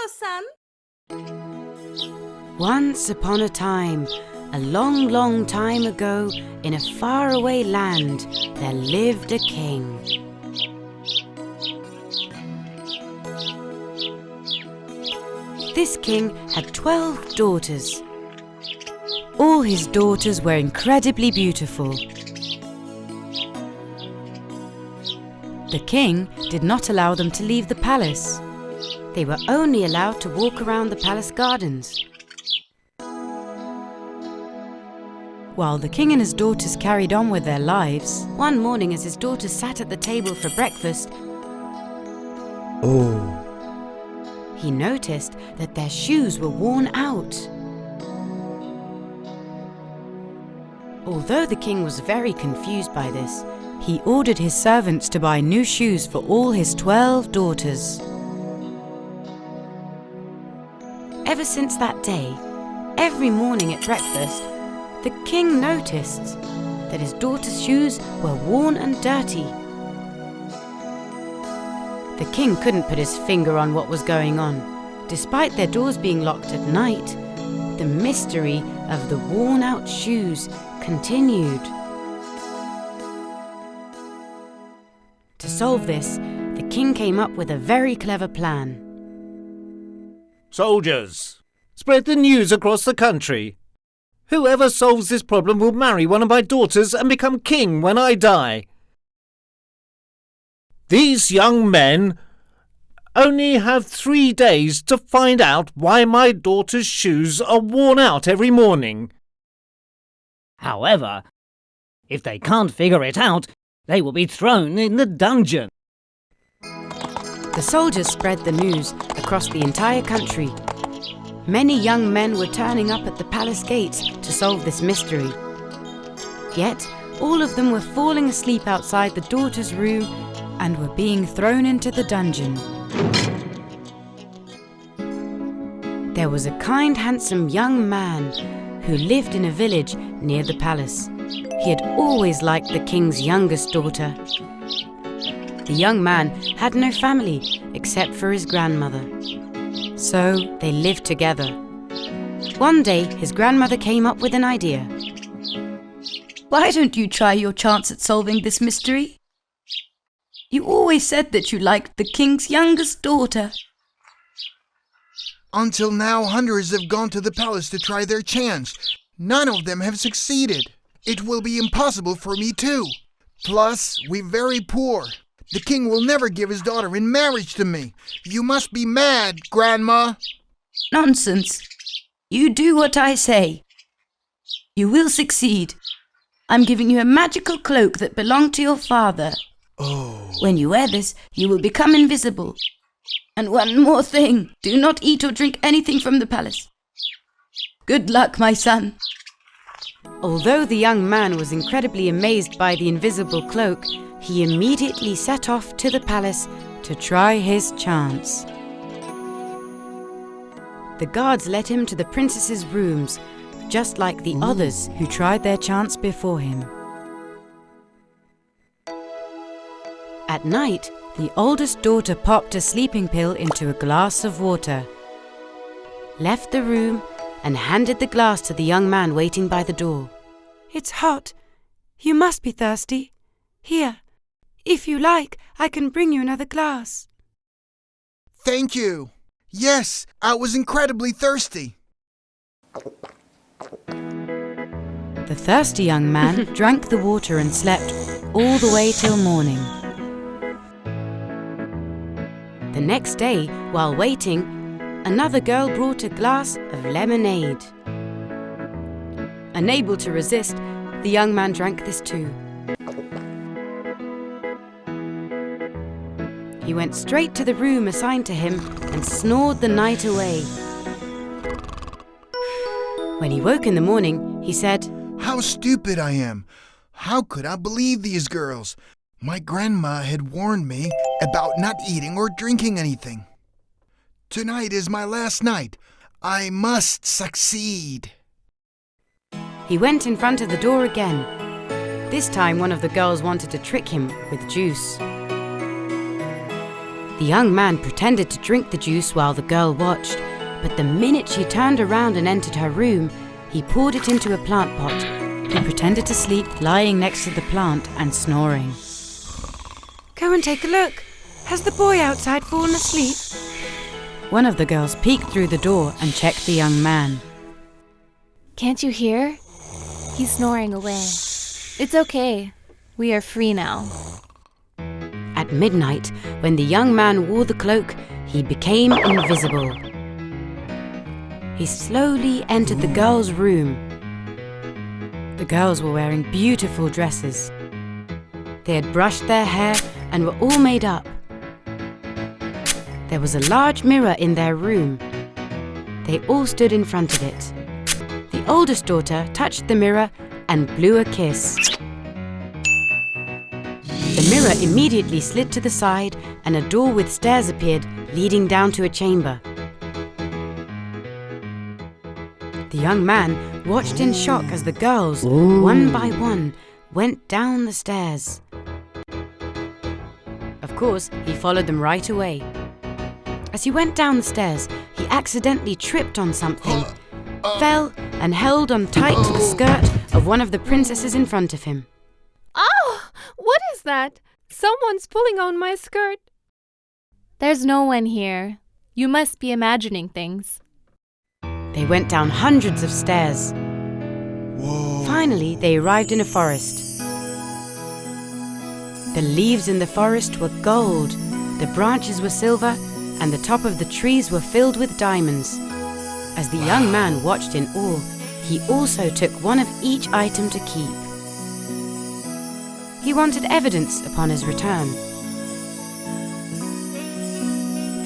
KONDOSAN. Once upon a time, a long, long time ago, in a faraway land, there lived a king. This king had 12 daughters. All his daughters were incredibly beautiful. The king did not allow them to leave the palace. They were only allowed to walk around the palace gardens. While the king and his daughters carried on with their lives, one morning as his daughters sat at the table for breakfast, he noticed that their shoes were worn out. Although the king was very confused by this, he ordered his servants to buy new shoes for all his 12 daughters. Ever since that day, every morning at breakfast, the king noticed that his daughters' shoes were worn and dirty. The king couldn't put his finger on what was going on. Despite their doors being locked at night, the mystery of the worn-out shoes continued. To solve this, the king came up with a very clever plan. Soldiers, spread the news across the country. Whoever solves this problem will marry one of my daughters and become king when I die. These young men only have 3 days to find out why my daughter's shoes are worn out every morning. However, if they can't figure it out, they will be thrown in the dungeon. The soldiers spread the news across the entire country. Many young men were turning up at the palace gates to solve this mystery. Yet, all of them were falling asleep outside the daughter's room and were being thrown into the dungeon. There was a kind, handsome young man who lived in a village near the palace. He had always liked the king's youngest daughter. The young man had no family except for his grandmother. So they lived together. One day, his grandmother came up with an idea. Why don't you try your chance at solving this mystery? You always said that you liked the king's youngest daughter. Until now, hundreds have gone to the palace to try their chance. None of them have succeeded. It will be impossible for me too. Plus, we're very poor. The king will never give his daughter in marriage to me. You must be mad, Grandma. Nonsense. You do what I say. You will succeed. I'm giving you a magical cloak that belonged to your father. When you wear this, you will become invisible. And one more thing, do not eat or drink anything from the palace. Good luck, my son. Although the young man was incredibly amazed by the invisible cloak, he immediately set off to the palace to try his chance. The guards led him to the princess's rooms, just like the others who tried their chance before him. At night, the oldest daughter popped a sleeping pill into a glass of water, left the room, and handed the glass to the young man waiting by the door. It's hot. You must be thirsty. Here, if you like, I can bring you another glass. Thank you. Yes, I was incredibly thirsty. The thirsty young man drank the water and slept all the way till morning. The next day, while waiting, another girl brought a glass of lemonade. Unable to resist, the young man drank this too. He went straight to the room assigned to him and snored the night away. When he woke in the morning, he said, How stupid I am. How could I believe these girls? My grandma had warned me about not eating or drinking anything. Tonight is my last night. I must succeed. He went in front of the door again. This time one of the girls wanted to trick him with juice. The The young man pretended to drink the juice while the girl watched, but the minute she turned around and entered her room, he poured it into a plant pot. He pretended to sleep, lying next to the plant and snoring. Go and take a look. Has the boy outside fallen asleep? One of the girls peeked through the door and checked the young man. Can't you hear? He's snoring away. It's okay. We are free now. At midnight, when the young man wore the cloak, he became invisible. He slowly entered the girls' room. The girls were wearing beautiful dresses. They had brushed their hair and were all made up. There was a large mirror in their room. They all stood in front of it. The oldest daughter touched the mirror and blew a kiss. The mirror immediately slid to the side and a door with stairs appeared, leading down to a chamber. The young man watched in shock as the girls, one by one, went down the stairs. Of course, he followed them right away. As he went down the stairs, he accidentally tripped on something, fell and held on tight to the skirt of one of the princesses in front of him. Oh, what is that? Someone's pulling on my skirt. There's no one here. You must be imagining things. They went down hundreds of stairs. Whoa. Finally, they arrived in a forest. The leaves in the forest were gold, the branches were silver, and the top of the trees were filled with diamonds. As the young man watched in awe, he also took one of each item to keep. He wanted evidence upon his return.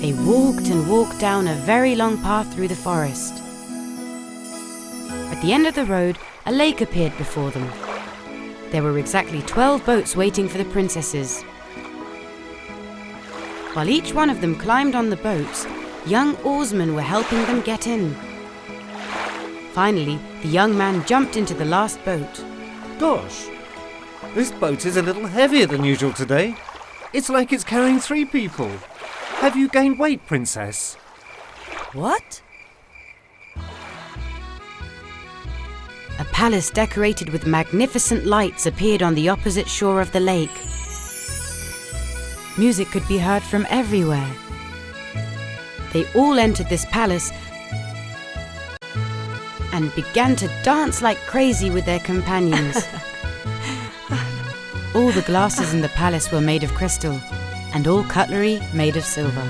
They walked and walked down a very long path through the forest. At the end of the road, a lake appeared before them. There were exactly 12 boats waiting for the princesses. While each one of them climbed on the boats, young oarsmen were helping them get in. Finally, the young man jumped into the last boat. Gosh, this boat is a little heavier than usual today. It's like it's carrying 3 people. Have you gained weight, Princess? What? A palace decorated with magnificent lights appeared on the opposite shore of the lake. Music could be heard from everywhere. They all entered this palace and began to dance like crazy with their companions. All the glasses in the palace were made of crystal, and all cutlery made of silver.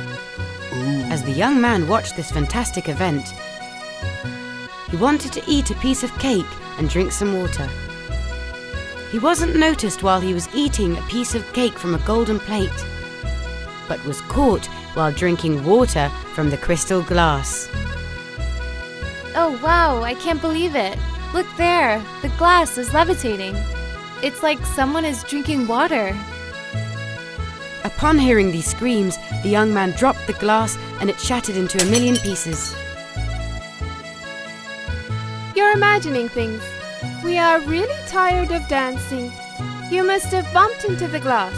As the young man watched this fantastic event, he wanted to eat a piece of cake and drink some water. He wasn't noticed while he was eating a piece of cake from a golden plate, but was caught while drinking water from the crystal glass. Oh wow, I can't believe it. Look there, the glass is levitating. It's like someone is drinking water. Upon hearing these screams, the young man dropped the glass and it shattered into 1,000,000 pieces. You're imagining things. We are really tired of dancing. You must have bumped into the glass.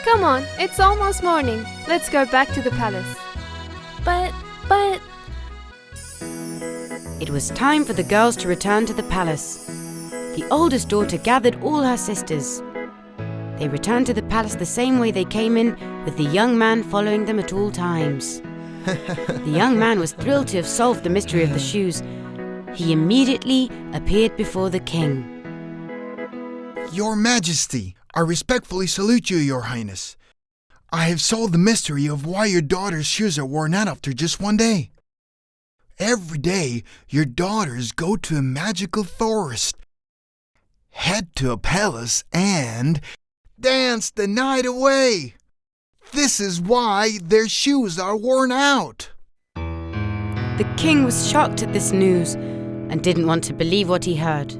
Come on, it's almost morning. Let's go back to the palace. But... It was time for the girls to return to the palace. The oldest daughter gathered all her sisters. They returned to the palace the same way they came in, with the young man following them at all times. The young man was thrilled to have solved the mystery of the shoes. He immediately appeared before the king. Your Majesty, I respectfully salute you, Your Highness. I have solved the mystery of why your daughter's shoes are worn out after just one day. Every day, your daughters go to a magical forest, head to a palace, and dance the night away. This is why their shoes are worn out. The king was shocked at this news and didn't want to believe what he heard.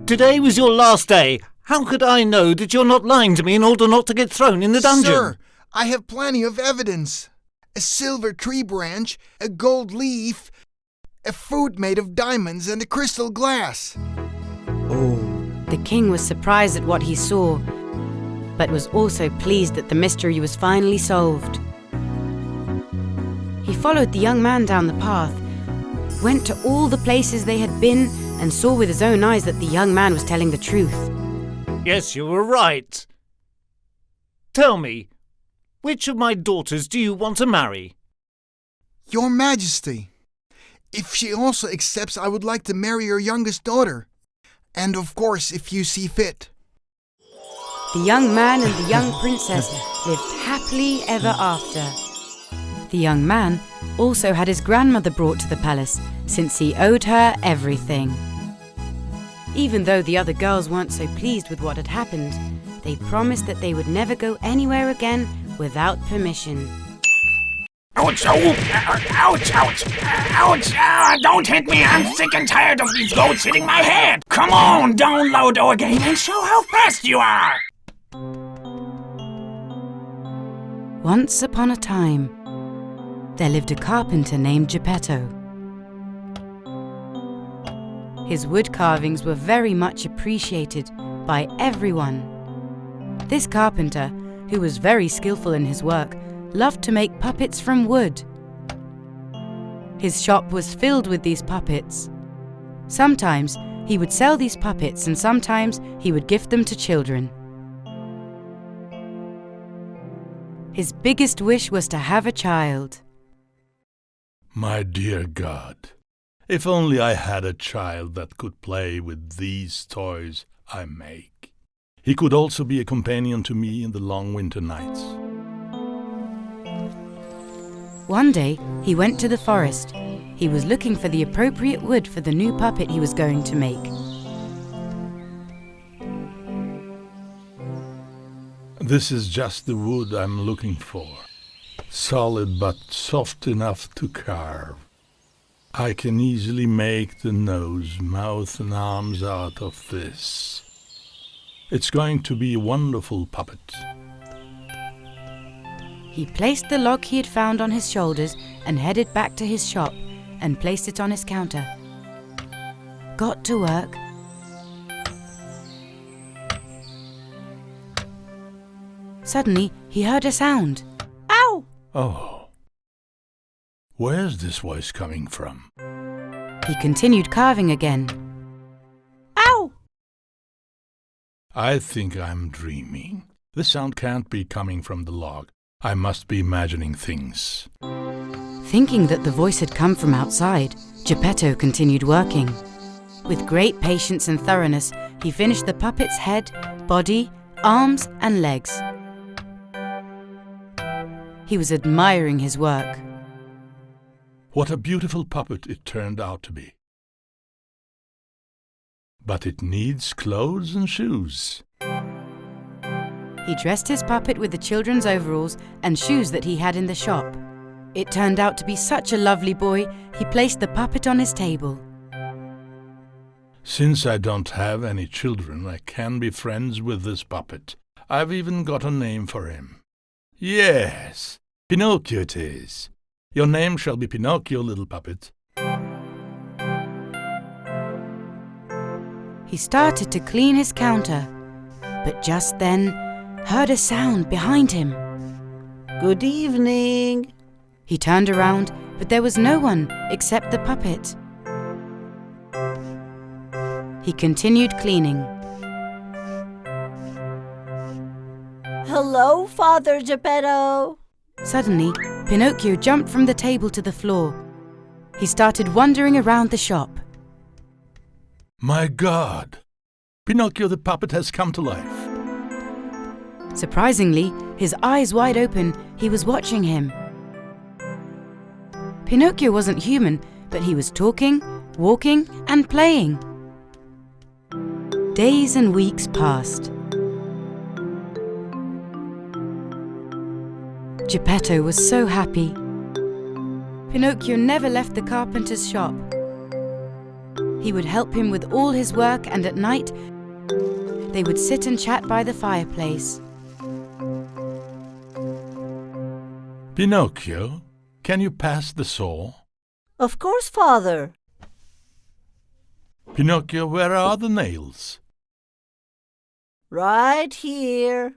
Today was your last day. How could I know that you're not lying to me in order not to get thrown in the dungeon? Sir, I have plenty of evidence. A silver tree branch, a gold leaf, a fruit made of diamonds, and a crystal glass. The king was surprised at what he saw, but was also pleased that the mystery was finally solved. He followed the young man down the path, went to all the places they had been, and saw with his own eyes that the young man was telling the truth. Yes, you were right. Tell me, which of my daughters do you want to marry? Your Majesty, if she also accepts, I would like to marry your youngest daughter. And of course, if you see fit. The young man and the young princess lived happily ever after. The young man also had his grandmother brought to the palace, since he owed her everything. Even though the other girls weren't so pleased with what had happened, they promised that they would never go anywhere again without permission. Ouch, ouch, ouch, ouch, ouch, don't hit me, I'm sick and tired of these goats hitting my head. Come on, download our game and show how fast you are. Once upon a time, there lived a carpenter named Geppetto. His wood carvings were very much appreciated by everyone. This carpenter, who was very skillful in his work, loved to make puppets from wood. His shop was filled with these puppets. Sometimes he would sell these puppets and sometimes he would gift them to children. His biggest wish was to have a child. My dear God, if only I had a child that could play with these toys I make. He could also be a companion to me in the long winter nights. One day, he went to the forest. He was looking for the appropriate wood for the new puppet he was going to make. This is just the wood I'm looking for. Solid but soft enough to carve. I can easily make the nose, mouth and arms out of this. It's going to be a wonderful puppet. He placed the log he had found on his shoulders and headed back to his shop and placed it on his counter. Got to work. Suddenly, he heard a sound. Ow! Oh. Where's this voice coming from? He continued carving again. Ow! I think I'm dreaming. The sound can't be coming from the log. I must be imagining things. Thinking that the voice had come from outside, Geppetto continued working. With great patience and thoroughness, he finished the puppet's head, body, arms and legs. He was admiring his work. What a beautiful puppet it turned out to be. But it needs clothes and shoes. He dressed his puppet with the children's overalls and shoes that he had in the shop. It turned out to be such a lovely boy, he placed the puppet on his table. Since I don't have any children, I can be friends with this puppet. I've even got a name for him. Yes, Pinocchio it is. Your name shall be Pinocchio, little puppet. He started to clean his counter, but just then heard a sound behind him. Good evening. He turned around, but there was no one except the puppet. He continued cleaning. Hello, Father Geppetto. Suddenly, Pinocchio jumped from the table to the floor. He started wandering around the shop. My God! Pinocchio the puppet has come to life. Surprisingly, his eyes wide open, he was watching him. Pinocchio wasn't human, but he was talking, walking, and playing. Days and weeks passed. Geppetto was so happy. Pinocchio never left the carpenter's shop. He would help him with all his work, and at night, they would sit and chat by the fireplace. Pinocchio, can you pass the saw? Of course, Father. Pinocchio, where are the nails? Right here.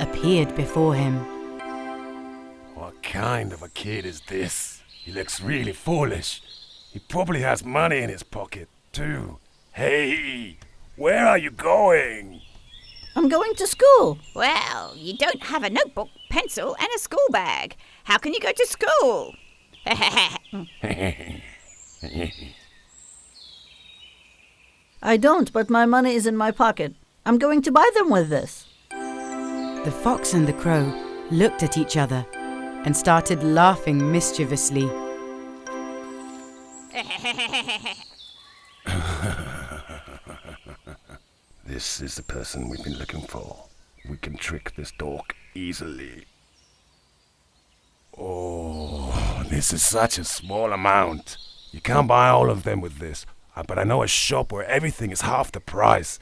appeared before him. What kind of a kid is this? He looks really foolish. He probably has money in his pocket, too. Hey, where are you going? I'm going to school. Well, you don't have a notebook, pencil, and a school bag. How can you go to school? I don't, but my money is in my pocket. I'm going to buy them with this. The fox and the crow looked at each other and started laughing mischievously. This is the person we've been looking for. We can trick this dog easily. Oh, this is such a small amount. You can't buy all of them with this, but I know a shop where everything is half the price.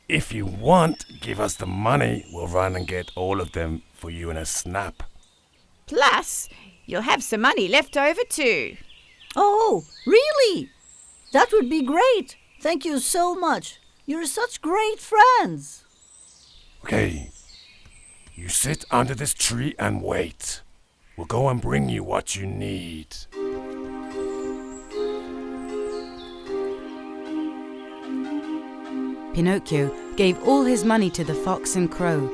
If you want, give us the money. We'll run and get all of them for you in a snap. Plus, you'll have some money left over too. Oh, really? That would be great. Thank you so much. You're such great friends. Okay, you sit under this tree and wait. We'll go and bring you what you need. Pinocchio gave all his money to the fox and crow,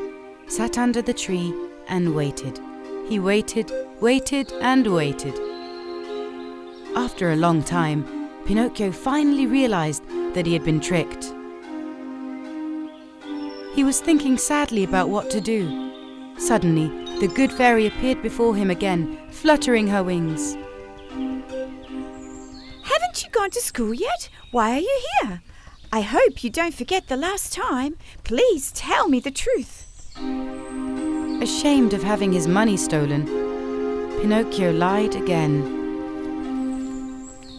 sat under the tree and waited. He waited, waited and waited. After a long time, Pinocchio finally realized that he had been tricked. He was thinking sadly about what to do. Suddenly, the good fairy appeared before him again, fluttering her wings. Haven't you gone to school yet? Why are you here? I hope you don't forget the last time. Please tell me the truth. Ashamed of having his money stolen, Pinocchio lied again.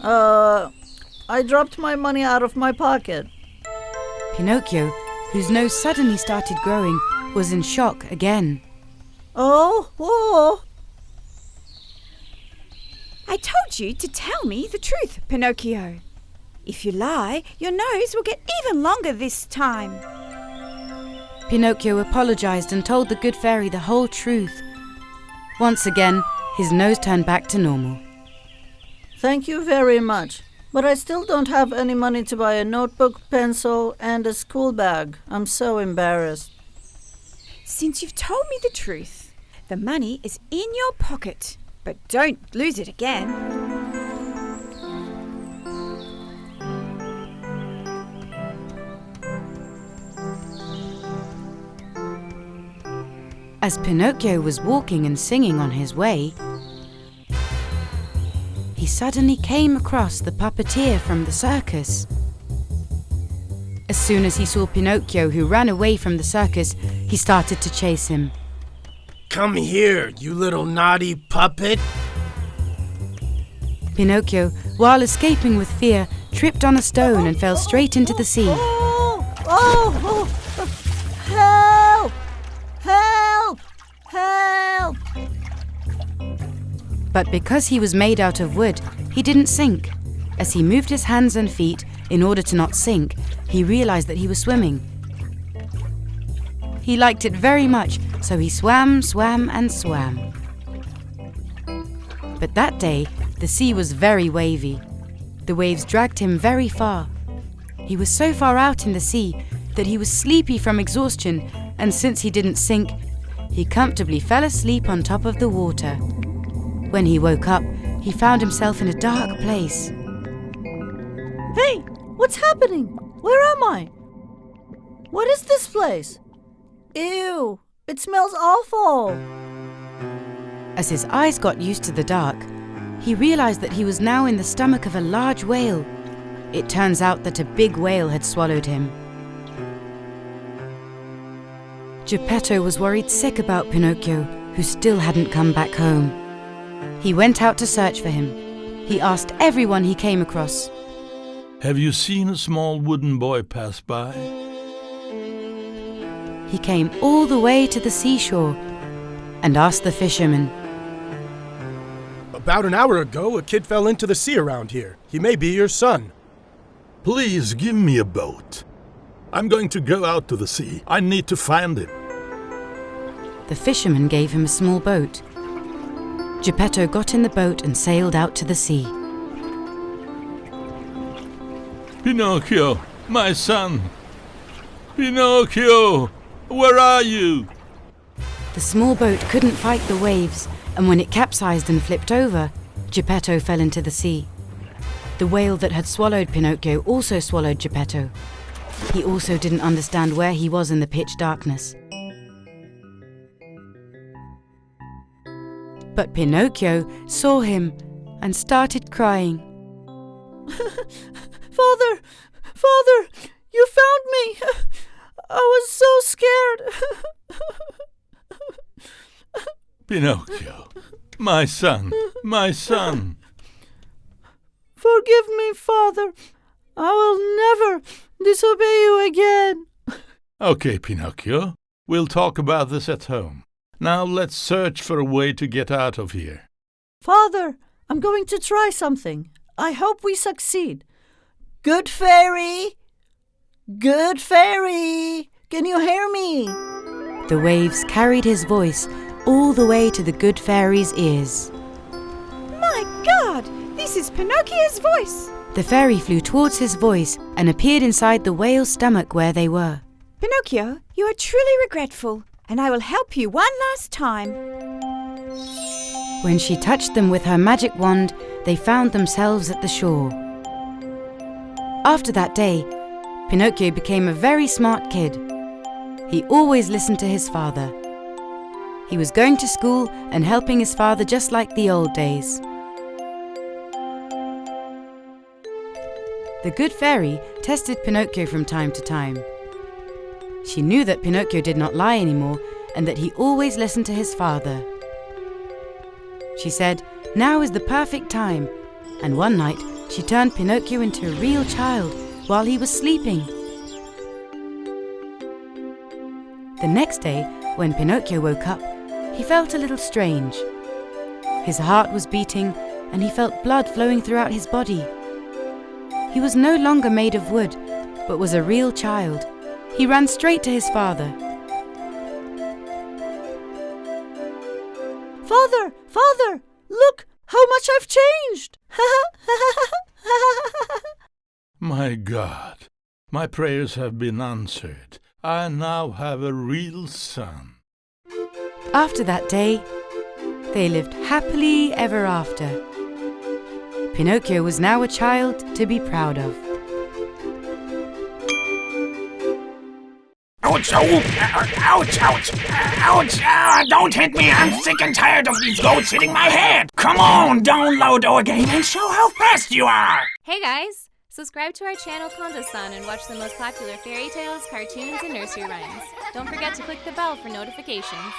I dropped my money out of my pocket. Pinocchio, whose nose suddenly started growing, was in shock again. Oh! I told you to tell me the truth, Pinocchio. If you lie, your nose will get even longer this time. Pinocchio apologized and told the good fairy the whole truth. Once again, his nose turned back to normal. Thank you very much. But I still don't have any money to buy a notebook, pencil, and a school bag. I'm so embarrassed. Since you've told me the truth, the money is in your pocket. But don't lose it again. As Pinocchio was walking and singing on his way, he suddenly came across the puppeteer from the circus. As soon as he saw Pinocchio, who ran away from the circus, he started to chase him. Come here, you little naughty puppet! Pinocchio, while escaping with fear, tripped on a stone and fell straight into the sea. Help! Help! Help! But because he was made out of wood, he didn't sink. As he moved his hands and feet in order to not sink, he realized that he was swimming. He liked it very much, so he swam, swam, and swam. But that day, the sea was very wavy. The waves dragged him very far. He was so far out in the sea that he was sleepy from exhaustion, and since he didn't sink, he comfortably fell asleep on top of the water. When he woke up, he found himself in a dark place. Hey, what's happening? Where am I? What is this place? Ew, it smells awful. As his eyes got used to the dark, he realized that he was now in the stomach of a large whale. It turns out that a big whale had swallowed him. Geppetto was worried sick about Pinocchio, who still hadn't come back home. He went out to search for him. He asked everyone he came across. Have you seen a small wooden boy pass by? He came all the way to the seashore and asked the fisherman. About an hour ago, a kid fell into the sea around here. He may be your son. Please give me a boat. I'm going to go out to the sea. I need to find him. About an hour ago, a kid fell into the sea around here. He may be your son. Please give me a boat. I'm going to go out to the sea. I need to find him. The fisherman gave him a small boat. Geppetto got in the boat and sailed out to the sea. Pinocchio, my son! Pinocchio, where are you? The small boat couldn't fight the waves, and when it capsized and flipped over, Geppetto fell into the sea. The whale that had swallowed Pinocchio also swallowed Geppetto. He also didn't understand where he was in the pitch darkness. But Pinocchio saw him and started crying. Father! Father! You found me! I was so scared! Pinocchio, my son, my son! Forgive me, Father. I will never disobey you again. Okay, Pinocchio, we'll talk about this at home. Now let's search for a way to get out of here. Father, I'm going to try something. I hope we succeed. Good fairy! Good fairy! Can you hear me? The waves carried his voice all the way to the good fairy's ears. My God! This is Pinocchio's voice! The fairy flew towards his voice and appeared inside the whale's stomach where they were. Pinocchio, you are truly regretful, and I will help you one last time. When she touched them with her magic wand, they found themselves at the shore. After that day, Pinocchio became a very smart kid. He always listened to his father. He was going to school and helping his father just like the old days. The good fairy tested Pinocchio from time to time. She knew that Pinocchio did not lie anymore and that he always listened to his father. She said, now is the perfect time, and one night she turned Pinocchio into a real child while he was sleeping. The next day, when Pinocchio woke up, he felt a little strange. His heart was beating and he felt blood flowing throughout his body. He was no longer made of wood, but was a real child. He ran straight to his father. Father! Father! Look how much I've changed! My God, my prayers have been answered. I now have a real son. After that day, they lived happily ever after. Pinocchio was now a child to be proud of. Ouch, ouch, ouch, ouch, don't hit me, I'm sick and tired of these goats hitting my head. Come on, download our game and show how fast you are. Hey guys, subscribe to our channel KONDOSAN and watch the most popular fairy tales, cartoons, and nursery rhymes. Don't forget to click the bell for notifications.